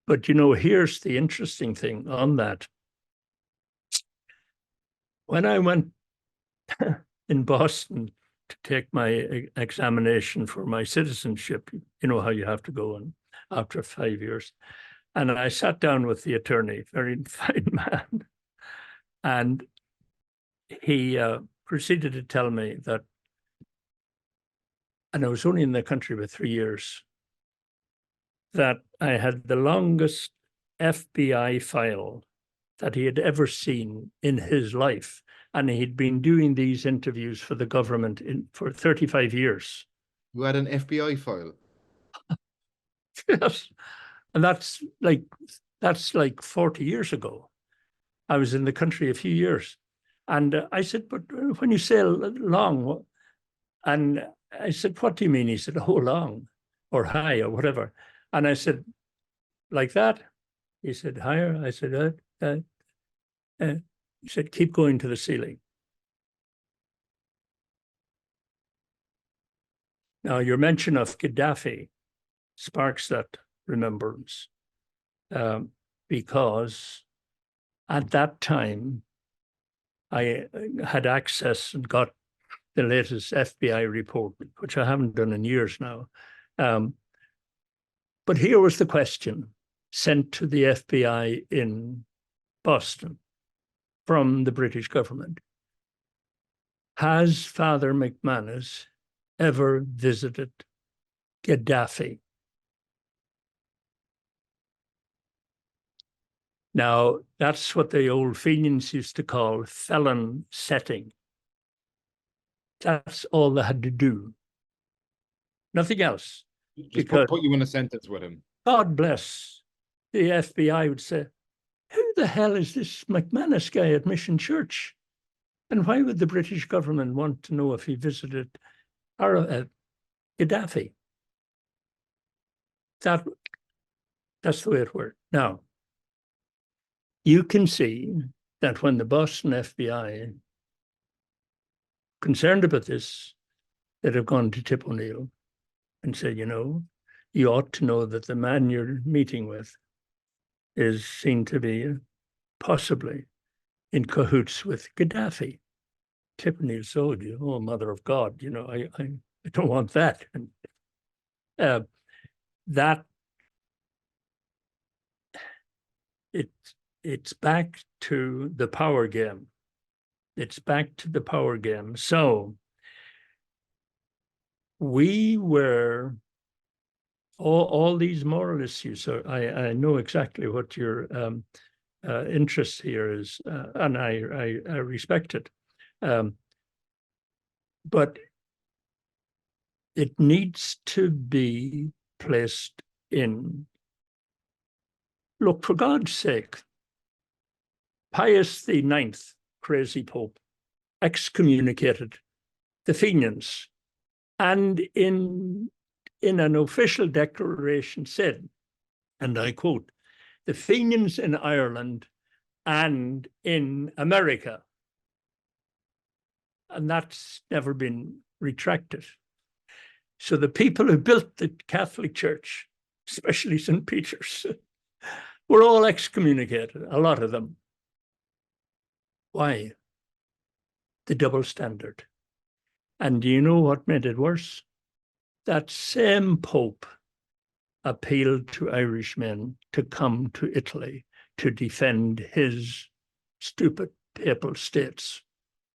But, you know, here's the interesting thing on that. When I went in Boston to take my examination for my citizenship, you know how you have to go in after 5 years. And I sat down with the attorney, very fine man, and he proceeded to tell me that, and I was only in the country for 3 years, that I had the longest FBI file that he had ever seen in his life. And he'd been doing these interviews for the government for 35 years. You had an FBI file? Yes. And that's like 40 years ago. I was in the country a few years. And I said, but when you say long, and I said, what do you mean? He said, oh, long or high or whatever. And I said, like that? He said, higher. I said, he said, keep going to the ceiling. Now, your mention of Gaddafi sparks that remembrance, because at that time, I had access and got the latest FBI report, which I haven't done in years now. But here was the question sent to the FBI in Boston from the British government. Has Father McManus ever visited Gaddafi? Now, that's what the old Fenians used to call felon setting. That's all they had to do. Nothing else. Just put you in a sentence with him. God bless. The FBI would say, who the hell is this McManus guy at Mission Church? And why would the British government want to know if he visited Gaddafi? That's the way it worked. Now, you can see that when the Boston FBI concerned about this, that have gone to Tip O'Neill and said, you know, you ought to know that the man you're meeting with is seen to be possibly in cahoots with Gaddafi. Tip O'Neill said, oh, mother of God, you know, I don't want that. And it's back to the power game. It's back to the power game. So we were all these moral issues. So I know exactly what your interest here is, and I respect it. But it needs to be placed in, look, for God's sake, Pius IX, crazy Pope, excommunicated the Fenians, and in an official declaration said, and I quote, the Fenians in Ireland and in America. And that's never been retracted. So the people who built the Catholic Church, especially St. Peter's, were all excommunicated, a lot of them. Why? The double standard. And do you know what made it worse? That same Pope appealed to Irishmen to come to Italy to defend his stupid papal states.